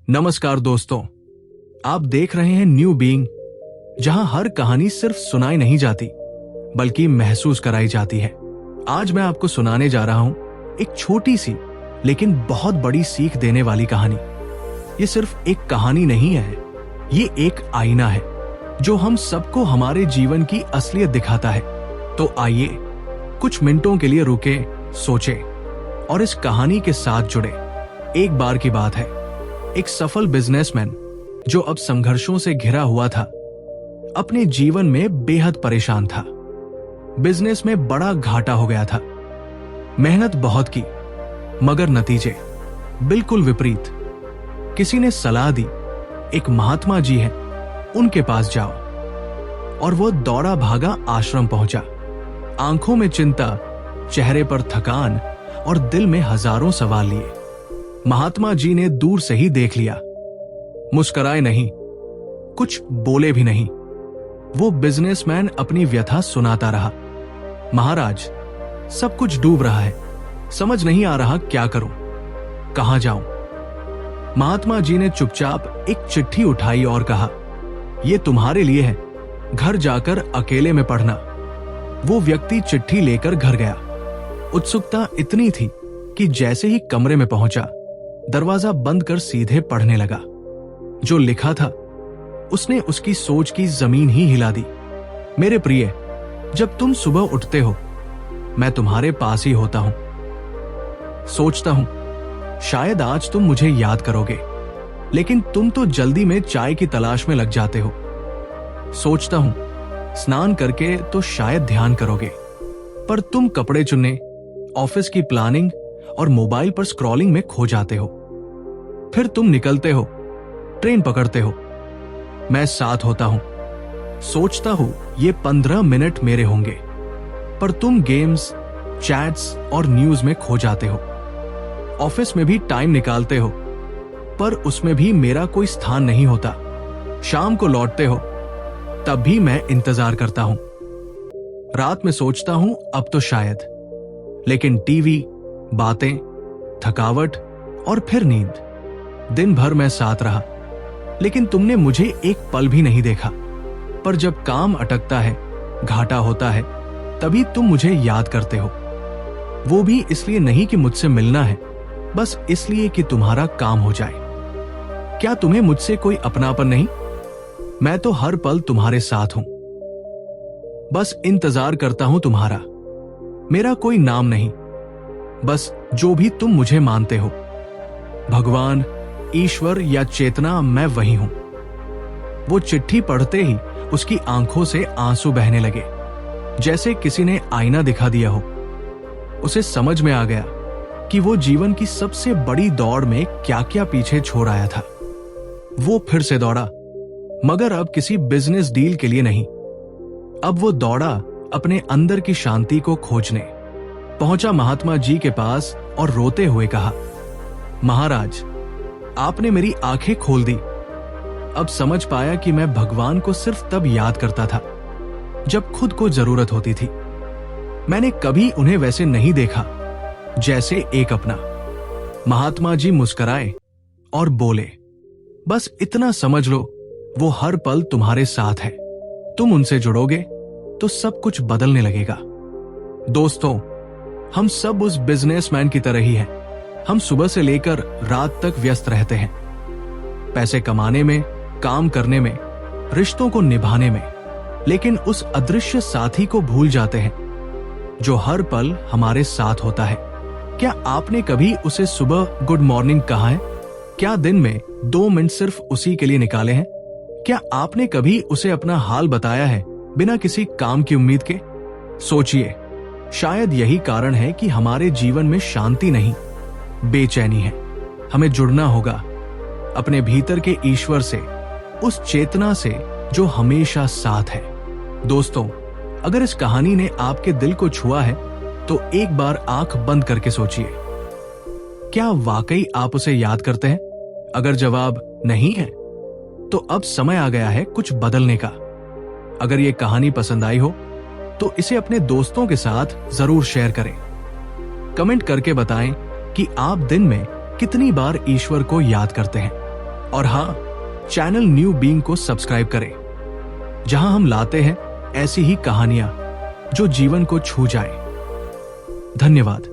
नमस्कार दोस्तों, आप देख रहे हैं न्यू बीइंग, जहां हर कहानी सिर्फ सुनाई नहीं जाती बल्कि महसूस कराई जाती है। आज मैं आपको सुनाने जा रहा हूं एक छोटी सी लेकिन बहुत बड़ी सीख देने वाली कहानी। ये सिर्फ एक कहानी नहीं है, ये एक आईना है जो हम सबको हमारे जीवन की असलियत दिखाता है। तो आइए कुछ मिनटों के लिए रुके, सोचे और इस कहानी के साथ जुड़े। एक बार की बात है, एक सफल बिजनेसमैन जो अब संघर्षों से घिरा हुआ था, अपने जीवन में बेहद परेशान था। बिजनेस में बड़ा घाटा हो गया था। मेहनत बहुत की, मगर नतीजे बिल्कुल विपरीत। किसी ने सलाह दी, एक महात्मा जी हैं, उनके पास जाओ। और वो दौड़ा भागा आश्रम पहुंचा। आंखों में चिंता, चेहरे पर थकान और दिल में हजारों सवाल लिए। महात्मा जी ने दूर से ही देख लिया, मुस्कुराए नहीं, कुछ बोले भी नहीं। वो बिजनेसमैन अपनी व्यथा सुनाता रहा। महाराज, सब कुछ डूब रहा है, समझ नहीं आ रहा क्या करूं, कहां जाऊं। महात्मा जी ने चुपचाप एक चिट्ठी उठाई और कहा, यह तुम्हारे लिए है, घर जाकर अकेले में पढ़ना। वो व्यक्ति चिट्ठी लेकर घर गया। उत्सुकता इतनी थी कि जैसे ही कमरे में पहुंचा, दरवाजा बंद कर सीधे पढ़ने लगा। जो लिखा था उसने उसकी सोच की जमीन ही हिला दी। मेरे प्रिय, जब तुम सुबह उठते हो, मैं तुम्हारे पास ही होता हूं। सोचता हूं शायद आज तुम मुझे याद करोगे, लेकिन तुम तो जल्दी में चाय की तलाश में लग जाते हो। सोचता हूं स्नान करके तो शायद ध्यान करोगे, पर तुम कपड़े चुनने, ऑफिस की प्लानिंग और मोबाइल पर स्क्रॉलिंग में खो जाते हो। फिर तुम निकलते हो, ट्रेन पकड़ते हो, मैं साथ होता हूं। सोचता हूं ये 15 मिनट मेरे होंगे, पर तुम गेम्स, चैट्स और न्यूज में खो जाते हो। ऑफिस में भी टाइम निकालते हो, पर उसमें भी मेरा कोई स्थान नहीं होता। शाम को लौटते हो, तब भी मैं इंतजार करता हूं। रात में सोचता हूं अब तो शायद, लेकिन टीवी, बातें, थकावट और फिर नींद। दिन भर मैं साथ रहा, लेकिन तुमने मुझे एक पल भी नहीं देखा। पर जब काम अटकता है, घाटा होता है, तभी तुम मुझे याद करते हो। वो भी इसलिए नहीं कि मुझसे मिलना है, बस इसलिए कि तुम्हारा काम हो जाए। क्या तुम्हें मुझसे कोई अपनापन नहीं? मैं तो हर पल तुम्हारे साथ हूं, बस इंतजार करता हूं तुम्हारा। मेरा कोई नाम नहीं, बस जो भी तुम मुझे मानते हो, भगवान, ईश्वर या चेतना, मैं वही हूं। वो चिट्ठी पढ़ते ही उसकी आंखों से आंसू बहने लगे, जैसे किसी ने आईना दिखा दिया हो। उसे समझ में आ गया कि वो जीवन की सबसे बड़ी दौड़ में क्या क्या पीछे छोड़ आया था। वो फिर से दौड़ा, मगर अब किसी बिजनेस डील के लिए नहीं। अब वो दौड़ा अपने अंदर की शांति को खोजने। पहुंचा महात्मा जी के पास और रोते हुए कहा, महाराज, आपने मेरी आंखें खोल दी। अब समझ पाया कि मैं भगवान को सिर्फ तब याद करता था जब खुद को जरूरत होती थी। मैंने कभी उन्हें वैसे नहीं देखा जैसे एक अपना। महात्मा जी मुस्कुराए और बोले, बस इतना समझ लो, वो हर पल तुम्हारे साथ है। तुम उनसे जुड़ोगे तो सब कुछ बदलने लगेगा। दोस्तों, हम सब उस बिजनेसमैन की तरह ही हैं। हम सुबह से लेकर रात तक व्यस्त रहते हैं, पैसे कमाने में, काम करने में, रिश्तों को निभाने में, लेकिन उस अदृश्य साथी को भूल जाते हैं जो हर पल हमारे साथ होता है। क्या आपने कभी उसे सुबह गुड मॉर्निंग कहा है? क्या दिन में 2 मिनट सिर्फ उसी के लिए निकाले हैं? क्या आपने कभी उसे अपना हाल बताया है बिना किसी काम की उम्मीद के? सोचिए, शायद यही कारण है कि हमारे जीवन में शांति नहीं, बेचैनी है। हमें जुड़ना होगा अपने भीतर के ईश्वर से, उस चेतना से जो हमेशा साथ है। दोस्तों, अगर इस कहानी ने आपके दिल को छुआ है, तो एक बार आंख बंद करके सोचिए, क्या वाकई आप उसे याद करते हैं? अगर जवाब नहीं है, तो अब समय आ गया है कुछ बदलने का। अगर ये कहानी पसंद आई हो, तो इसे अपने दोस्तों के साथ जरूर शेयर करें। कमेंट करके बताएं कि आप दिन में कितनी बार ईश्वर को याद करते हैं। और हाँ, चैनल न्यू बीइंग को सब्सक्राइब करें, जहां हम लाते हैं ऐसी ही कहानियां जो जीवन को छू जाए। धन्यवाद।